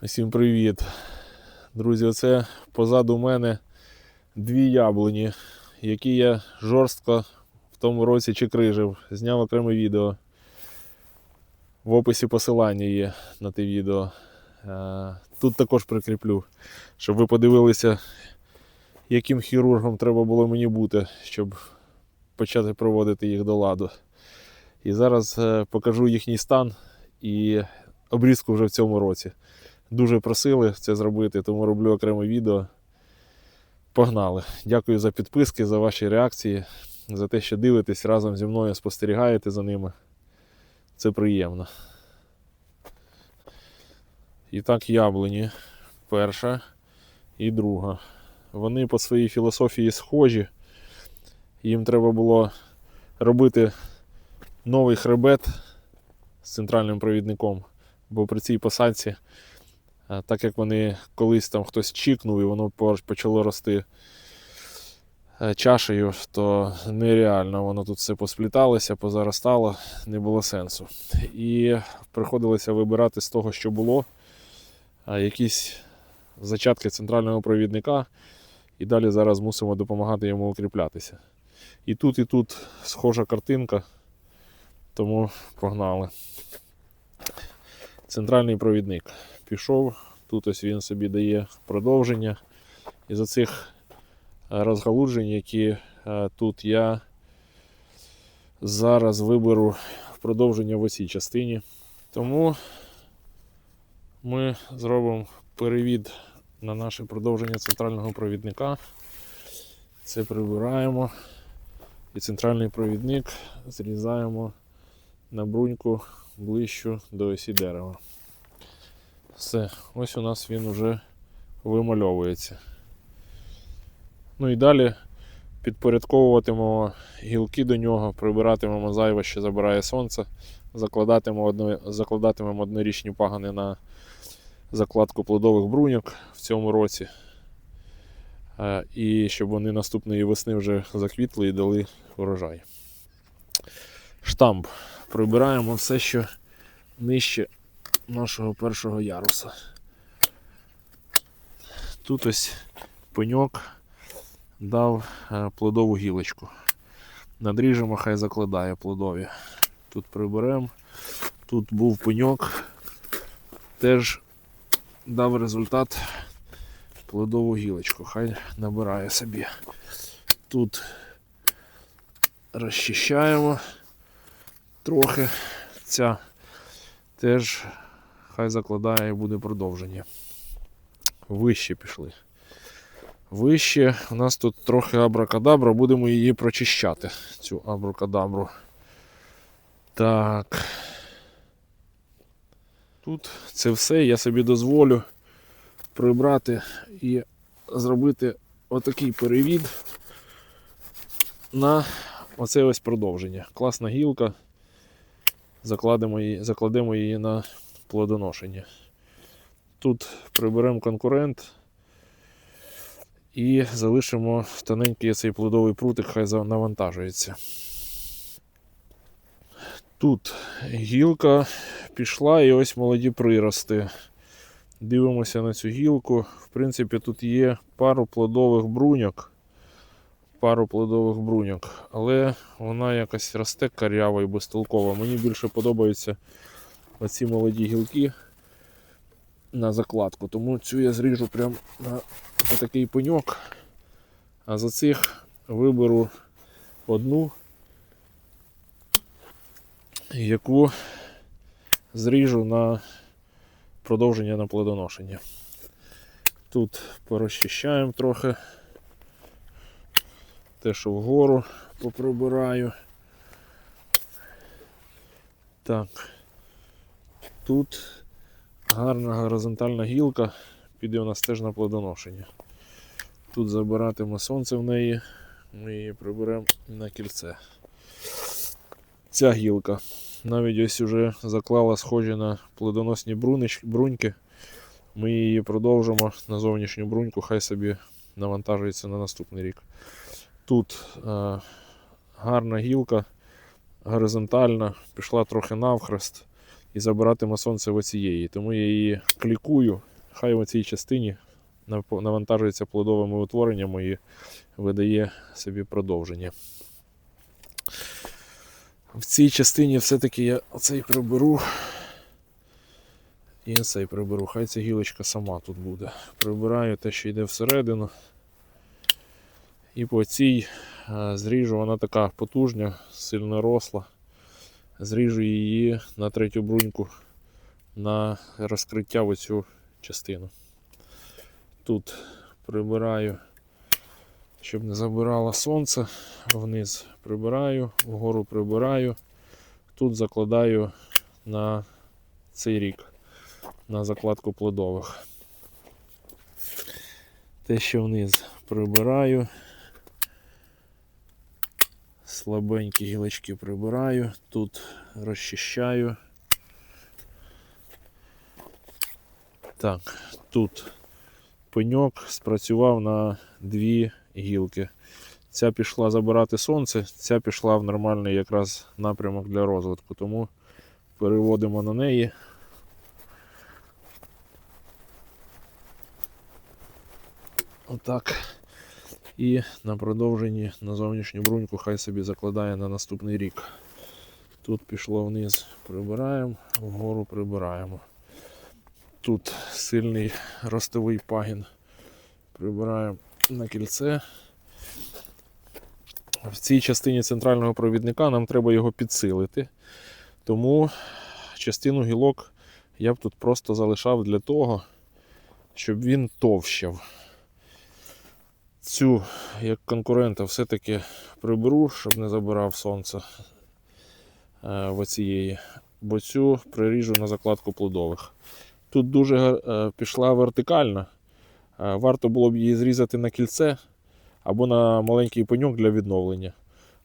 Всім привіт! Друзі, оце позаду мене дві яблуні, які я жорстко в тому році чекрижив. Зняв окреме відео. В описі посилання є на те відео. Тут також прикріплю, щоб ви подивилися, яким хірургом треба було мені бути, щоб почати проводити їх до ладу. І зараз покажу їхній стан і обрізку вже в цьому році. Дуже просили це зробити, тому роблю окреме відео. Погнали! Дякую за підписки, за ваші реакції, за те, що дивитесь разом зі мною, спостерігаєте за ними. Це приємно. І так, яблуні. Перша і друга. Вони по своїй філософії схожі. Їм треба було робити новий хребет з центральним провідником, бо при цій посадці, так як вони колись там хтось чікнув і воно почало рости чашею, то нереально, воно тут все поспліталося, позаростало, не було сенсу. І приходилося вибирати з того, що було, якісь зачатки центрального провідника, і далі зараз мусимо допомагати йому укріплятися. І тут схожа картинка, тому погнали. Центральний провідник пішов, тут ось він собі дає продовження. І за цих розгалуджень, які тут, я зараз виберу продовження в оцій частині. Тому ми зробимо перевід на наше продовження центрального провідника. Це прибираємо. І центральний провідник зрізаємо на бруньку ближчу до осі дерева. Все, ось у нас він вже вимальовується. Ну і далі підпорядковуватимемо гілки до нього, прибиратимемо зайве, що забирає сонце, закладатимемо однорічні пагани на закладку плодових бруньок в цьому році. І щоб вони наступної весни вже заквітли і дали урожай. Штамп. Прибираємо все, що нижче нашого першого яруса. Тут ось пеньок дав плодову гілочку. Надріжемо, хай закладає плодові. Тут приберемо. Тут був пеньок, теж дав результат плодову гілочку. Хай набирає собі. Тут розчищаємо трохи. Ця теж хай закладає і буде продовження. Вище пішли. Вище у нас тут трохи абракадабра, будемо її прочищати, цю абракадабру. Так. Тут це все я собі дозволю прибрати і зробити отакий перевід на оце ось продовження. Класна гілка. Закладемо її на плодоношення. Тут приберемо конкурент і залишимо тоненький цей плодовий прутик, хай навантажується. Тут гілка пішла і ось молоді прирости. Дивимося на цю гілку. В принципі, тут є пару плодових бруньок, але вона якось росте карява і безтолкова. Мені більше подобаються оці молоді гілки на закладку, тому цю я зріжу прямо на отакий пеньок, а за цих виберу одну, яку зріжу на продовження на плодоношення. Тут порозчищаємо трохи, те, що вгору поприбираю. Так, тут гарна горизонтальна гілка, піде у нас теж на плодоношення. Тут забиратиме сонце в неї, ми її приберемо на кільце. Ця гілка навіть ось уже заклала схожі на плодоносні бруньки. Ми її продовжимо на зовнішню бруньку, хай собі навантажується на наступний рік. Тут гарна гілка, горизонтальна, пішла трохи навхрест і забиратиме сонце в оцієї. Тому я її клікую хай у цій частині навантажується плодовими утвореннями і видає собі продовження. В цій частині все-таки я оцей приберу і цей приберу. Хай ця гілочка сама тут буде. Прибираю те, що йде всередину. І по цій зріжу, вона така потужна, сильно росла. Зріжу її на третю бруньку на розкриття в оцю частину. Тут прибираю, щоб не забирало сонце, вниз прибираю, вгору прибираю. Тут закладаю на цей рік, на закладку плодових. Те, що вниз прибираю. Слабенькі гілочки прибираю, тут розчищаю. Так, тут пеньок спрацював на 2 гілки. Ця пішла забирати сонце, ця пішла в нормальний якраз напрямок для розвитку, тому переводимо на неї. Отак. І на продовженні на зовнішню бруньку хай собі закладає на наступний рік. Тут пішло вниз, прибираємо, вгору прибираємо. Тут сильний ростовий пагін, прибираємо на кільце. В цій частині центрального провідника нам треба його підсилити, тому частину гілок я б тут просто залишав для того, щоб він товщав. Цю, як конкурента, все-таки приберу, щоб не забирав сонце в оцієї, бо цю приріжу на закладку плодових. Тут дуже пішла вертикальна, варто було б її зрізати на кільце або на маленький пеньок для відновлення.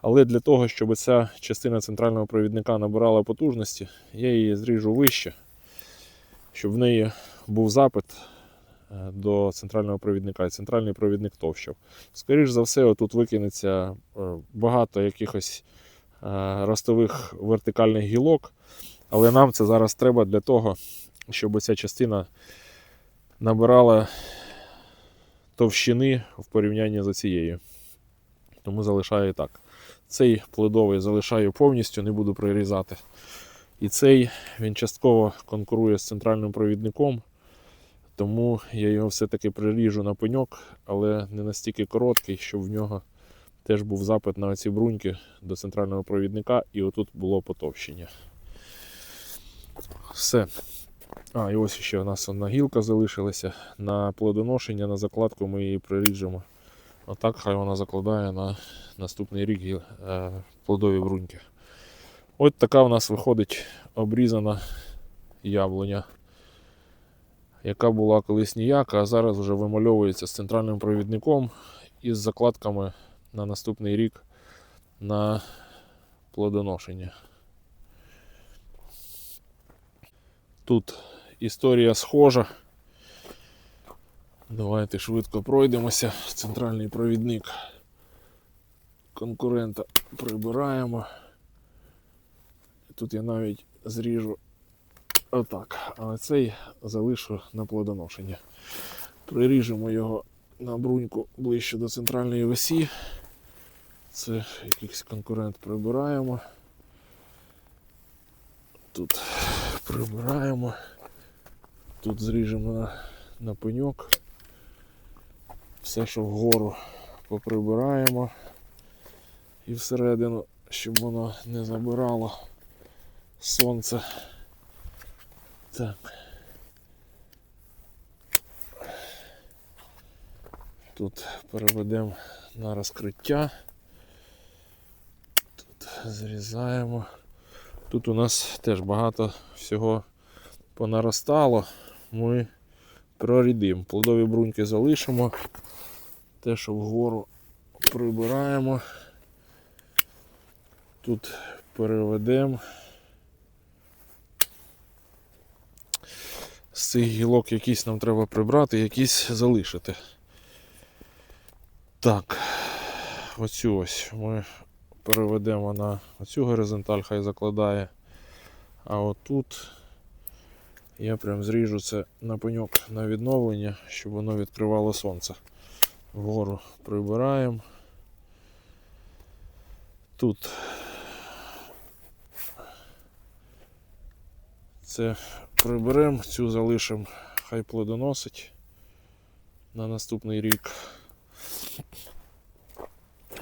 Але для того, щоб ця частина центрального провідника набирала потужності, я її зріжу вище, щоб в неї був запит до центрального провідника, і центральний провідник товщав. Скоріше за все, отут викинеться багато якихось ростових вертикальних гілок, але нам це зараз треба для того, щоб ця частина набирала товщини в порівнянні з цією. Тому залишаю так. Цей плодовий залишаю повністю, не буду прирізати. І цей, він частково конкурує з центральним провідником, тому я його все-таки приріжу на пеньок, але не настільки короткий, щоб в нього теж був запит на ці бруньки до центрального провідника, і отут було потовщення. Все. І ось ще у нас одна гілка залишилася. На плодоношення, на закладку ми її приріжемо. Отак хай вона закладає на наступний рік плодові бруньки. Ось така у нас виходить обрізана яблуня, яка була колись ніяка, а зараз вже вимальовується з центральним провідником і з закладками на наступний рік на плодоношення. Тут історія схожа. Давайте швидко пройдемося. Центральний провідник конкурента прибираємо. Тут я навіть зріжу отак, але цей залишу на плодоношення. Приріжемо його на бруньку ближче до центральної осі. Це якийсь конкурент прибираємо. Тут прибираємо. Тут зріжемо на пеньок. Все, що вгору, поприбираємо. І всередину, щоб воно не забирало сонце. Так. Тут переведемо на розкриття. Тут зрізаємо. Тут у нас теж багато всього понаростало. Ми прорідимо. Плодові бруньки залишимо. Те, що вгору, прибираємо. Тут переведемо. З цих гілок якісь нам треба прибрати, якісь залишити. Так, оцю ось ми переведемо на оцю горизонталь, хай закладає. А отут Я прям зріжу це на пеньок на відновлення, щоб воно відкривало сонце. Вгору прибираємо. Тут це приберемо, цю залишимо, хай плодоносить на наступний рік.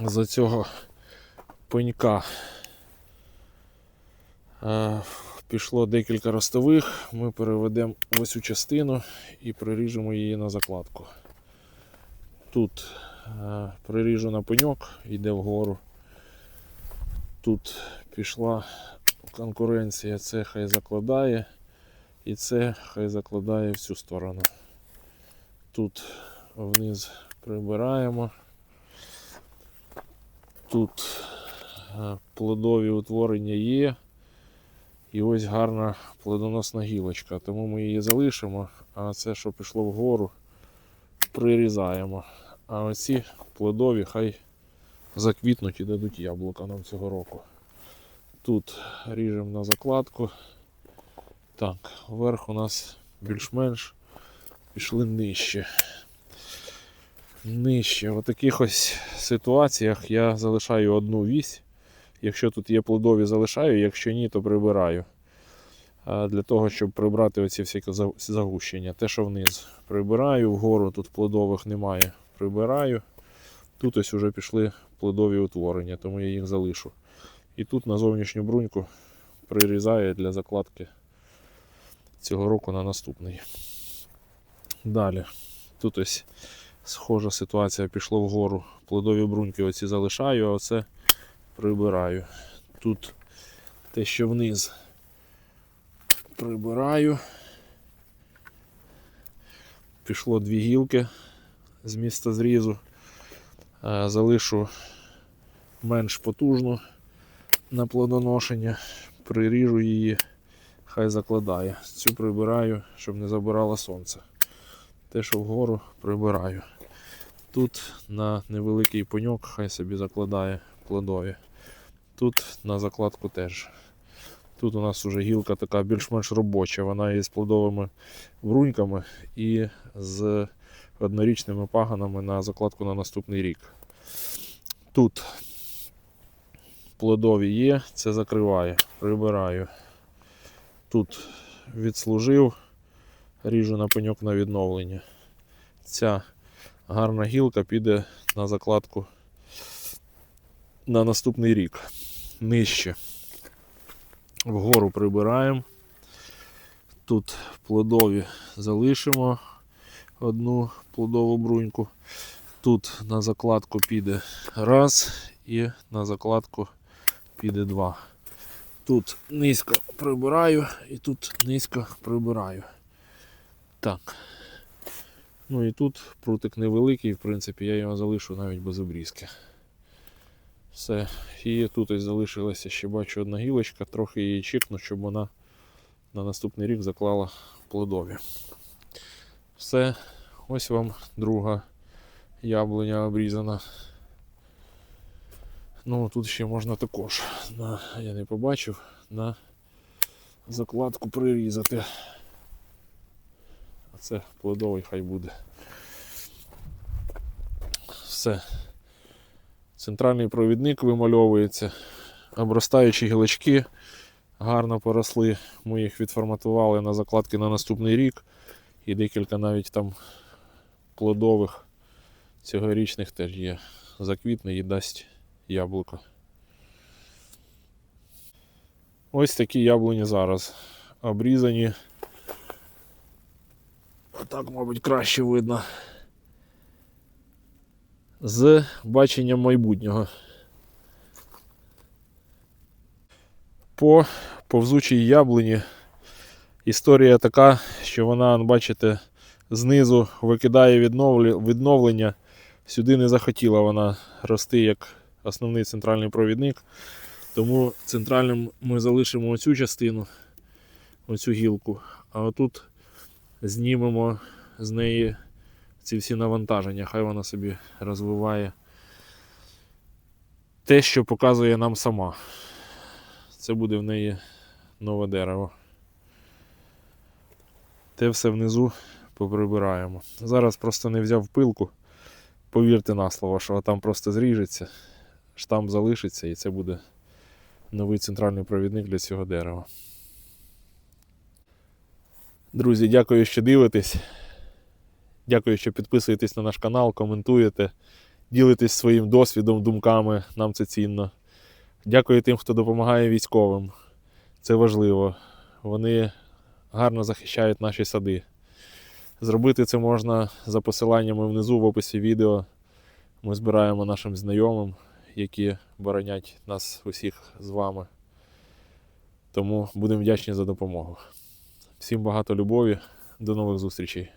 За цього пенька пішло декілька ростових, ми переведемо в ось цю частину і приріжемо її на закладку. Тут приріжу на пеньок, йде вгору. Тут пішла конкуренція, це хай закладає і це хай закладає в цю сторону. Тут вниз прибираємо. Тут плодові утворення є. І ось гарна плодоносна гілочка, тому ми її залишимо, а це, що пішло вгору, прирізаємо. А оці плодові хай заквітнуть і дадуть яблука нам цього року. Тут ріжемо на закладку. Так, вверх у нас більш-менш пішли нижче. Нижче. В таких ось ситуаціях я залишаю одну вісь. Якщо тут є плодові, залишаю, якщо ні, то прибираю. Для того, щоб прибрати оці всякі загущення. Те, що вниз прибираю, вгору тут плодових немає, прибираю. Тут ось вже пішли плодові утворення, тому я їх залишу. І тут на зовнішню бруньку прирізаю для закладки цього року на наступний. Далі. Тут ось схожа ситуація, пішло вгору. Плодові бруньки оці залишаю, а оце прибираю. Тут те, що вниз, прибираю. Пішло дві гілки з місця зрізу. Залишу менш потужну на плодоношення. Приріжу її, хай закладає. Цю прибираю, щоб не забирало сонце. Те, що вгору, прибираю. Тут на невеликий пеньок хай собі закладає плодові. Тут на закладку теж. Тут у нас вже гілка така більш-менш робоча. Вона із плодовими бруньками і з однорічними пагонами на закладку на наступний рік. Тут плодові є, це закриває, прибираю. Тут відслужив, ріжу на пеньок на відновлення. Ця гарна гілка піде на закладку на наступний рік. Нижче. Вгору прибираємо. Тут плодові залишимо одну плодову бруньку. Тут на закладку піде раз і на закладку піде два. Тут низько прибираю і тут низько прибираю. Так. Ну і тут прутик невеликий, в принципі, я його залишу навіть без обрізки. Все. І тут ось залишилася ще, бачу, одна гілочка, трохи її чекну, щоб вона на наступний рік заклала плодові. Все. Ось вам друга яблуня обрізана. Ну, тут ще можна також, я не побачив, на закладку прирізати. А це плодовий хай буде. Все. Центральний провідник вимальовується. Обростаючі гілочки гарно поросли. Ми їх відформатували на закладки на наступний рік. І декілька навіть там плодових цьогорічних теж є. Заквітне і дасть яблуко. Ось такі яблуні зараз. Обрізані. Отак, мабуть, краще видно. З баченням майбутнього. По повзучій яблуні історія така, що вона, бачите, знизу викидає відновлення. Сюди не захотіла вона рости як основний центральний провідник. Тому центральним ми залишимо оцю частину, оцю гілку, а отут знімемо з неї ці всі навантаження. Хай вона собі розвиває те, що показує нам сама. Це буде в неї нове дерево. те все внизу поприбираємо. Зараз просто не взяв пилку. Повірте на слово, що там просто зріжеться, штамп залишиться і це буде новий центральний провідник для цього дерева. Друзі, дякую, що дивитесь. Дякую, що підписуєтесь на наш канал, коментуєте, ділитесь своїм досвідом, думками, нам це цінно. Дякую тим, хто допомагає військовим. Це важливо. Вони гарно захищають наші сади. Зробити це можна за посиланнями внизу в описі відео. Ми збираємо нашим знайомим, які боронять нас усіх з вами. Тому будемо вдячні за допомогу. Всім багато любові. До нових зустрічей.